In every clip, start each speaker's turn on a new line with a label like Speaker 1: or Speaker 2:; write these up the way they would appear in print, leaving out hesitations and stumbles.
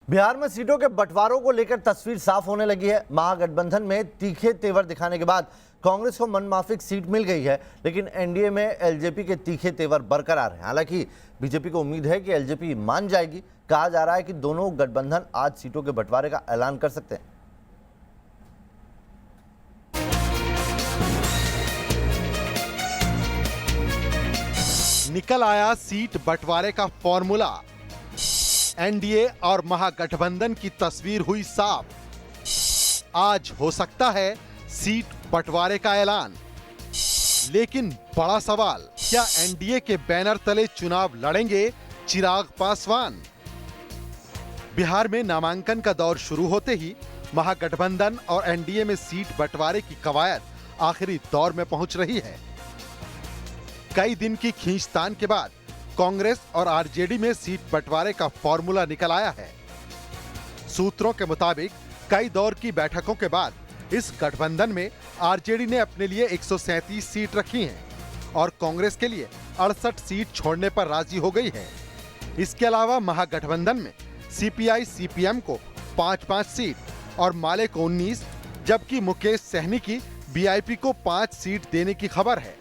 Speaker 1: बिहार में सीटों के बंटवारों को लेकर तस्वीर साफ होने लगी है। महागठबंधन में तीखे तेवर दिखाने के बाद कांग्रेस को मनमाफिक सीट मिल गई है, लेकिन एनडीए में एलजेपी के तीखे तेवर बरकरार हैं। हालांकि बीजेपी को उम्मीद है कि एलजेपी मान जाएगी। कहा जा रहा है कि दोनों गठबंधन आज सीटों के बंटवारे का ऐलान कर सकते हैं।
Speaker 2: निकल आया सीट बंटवारे का फॉर्मूला। एनडीए और महागठबंधन की तस्वीर हुई साफ। आज हो सकता है सीट बंटवारे का ऐलान। लेकिन बड़ा सवाल, क्या एनडीए के बैनर तले चुनाव लड़ेंगे चिराग पासवान? बिहार में नामांकन का दौर शुरू होते ही महागठबंधन और एनडीए में सीट बंटवारे की कवायद आखिरी दौर में पहुंच रही है। कई दिन की खींचतान के बाद कांग्रेस और आरजेडी में सीट बंटवारे का फॉर्मूला निकल आया है। सूत्रों के मुताबिक कई दौर की बैठकों के बाद इस गठबंधन में आरजेडी ने अपने लिए 137 सीट रखी हैं और कांग्रेस के लिए 68 सीट छोड़ने पर राजी हो गई है। इसके अलावा महागठबंधन में सीपीआई सीपीएम को 5-5 सीट और माले को 19, जबकि मुकेश सहनी की बीआईपी को 5 सीट देने की खबर है।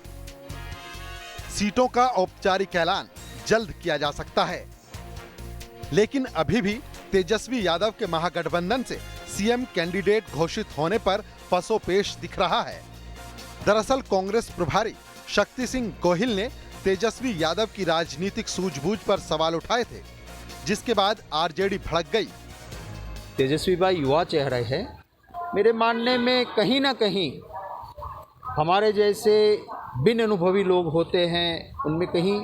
Speaker 2: सीटों का औपचारिक ऐलान जल्द किया जा सकता है, लेकिन अभी भी तेजस्वी यादव के महागठबंधन से सीएम कैंडिडेट घोषित होने पर पसोपेश दिख रहा है। दरअसल कांग्रेस प्रभारी शक्ति सिंह गोहिल ने तेजस्वी यादव की राजनीतिक सूझबूझ पर सवाल उठाए थे, जिसके बाद आरजेडी भड़क गई।
Speaker 3: तेजस्वी भाई युवा चेहरा है। मेरे मानने में कहीं ना कहीं हमारे जैसे बिन अनुभवी लोग होते हैं, उनमें कहीं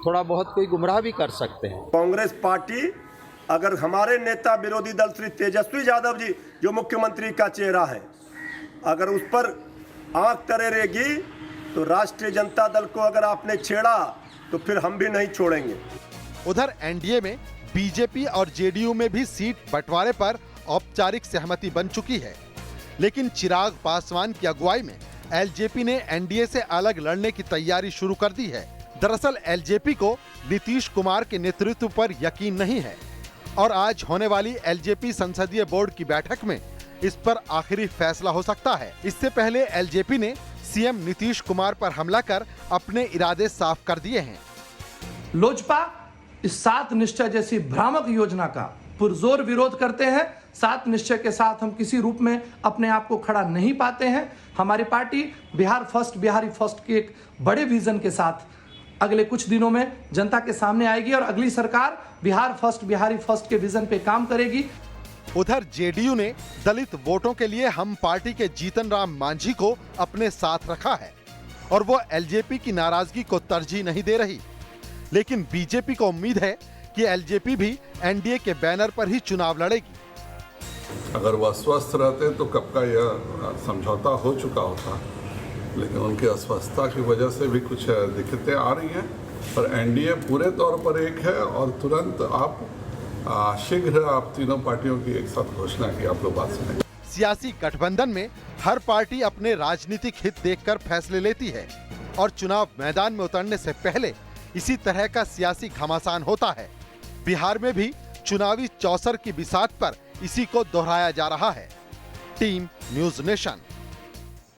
Speaker 3: थोड़ा बहुत कोई गुमराह भी कर सकते हैं।
Speaker 4: कांग्रेस पार्टी अगर हमारे नेता विरोधी दल श्री तेजस्वी यादव जी जो मुख्यमंत्री का चेहरा है, अगर उस पर आंख तरेगी तो राष्ट्रीय जनता दल को अगर आपने छेड़ा तो फिर हम भी नहीं छोड़ेंगे।
Speaker 2: उधर एनडीए में बीजेपी और जेडीयू में भी सीट बंटवारे पर औपचारिक सहमति बन चुकी है, लेकिन चिराग पासवान की अगुवाई में एलजेपी ने एनडीए से अलग लड़ने की तैयारी शुरू कर दी है। दरअसल एलजेपी को नीतीश कुमार के नेतृत्व पर यकीन नहीं है और आज होने वाली एलजेपी संसदीय बोर्ड की बैठक में इस पर आखिरी फैसला हो सकता है। इससे पहले एलजेपी ने सीएम नीतीश कुमार पर हमला कर अपने इरादे साफ कर दिए हैं।
Speaker 5: लोजपा इस 7 निश्चय जैसी भ्रामक योजना का पुरजोर विरोध करते हैं। 7 निश्चय के साथ हम किसी रूप में अपने आप को खड़ा नहीं पाते हैं। हमारी party Bihar first, Bihari first के एक बड़े विजन के साथ अगले कुछ दिनों में जनता के सामने आएगी और अगली सरकार बिहार फर्स्ट, बिहारी फर्स्ट के विजन पे काम करेगी।
Speaker 2: उधर जेडीयू ने दलित वोटों के लिए हम पार्टी के जीतन राम मांझी को अपने साथ रखा है और वो एलजेपी की नाराजगी को तरजीह नहीं दे रही। लेकिन बीजेपी को उम्मीद है कि एलजेपी भी एनडीए के बैनर पर ही चुनाव लड़ेगी।
Speaker 6: अगर वह अस्वस्थ रहते तो कब का यह समझौता हो चुका होता, लेकिन उनकी अस्वस्थता की वजह से भी कुछ दिक्कतें आ रही हैं। पर एनडीए पूरे तौर पर एक है और तुरंत शीघ्र आप तीनों पार्टियों की एक साथ घोषणा की आप लोग बात सुनें।
Speaker 2: सियासी गठबंधन में हर पार्टी अपने राजनीतिक हित देखकर फैसले लेती है और चुनाव मैदान में उतरने से पहले इसी तरह का सियासी घमासान होता है। बिहार में भी चुनावी चौसर की बिसात पर इसी को दोहराया जा रहा है। Team news nation.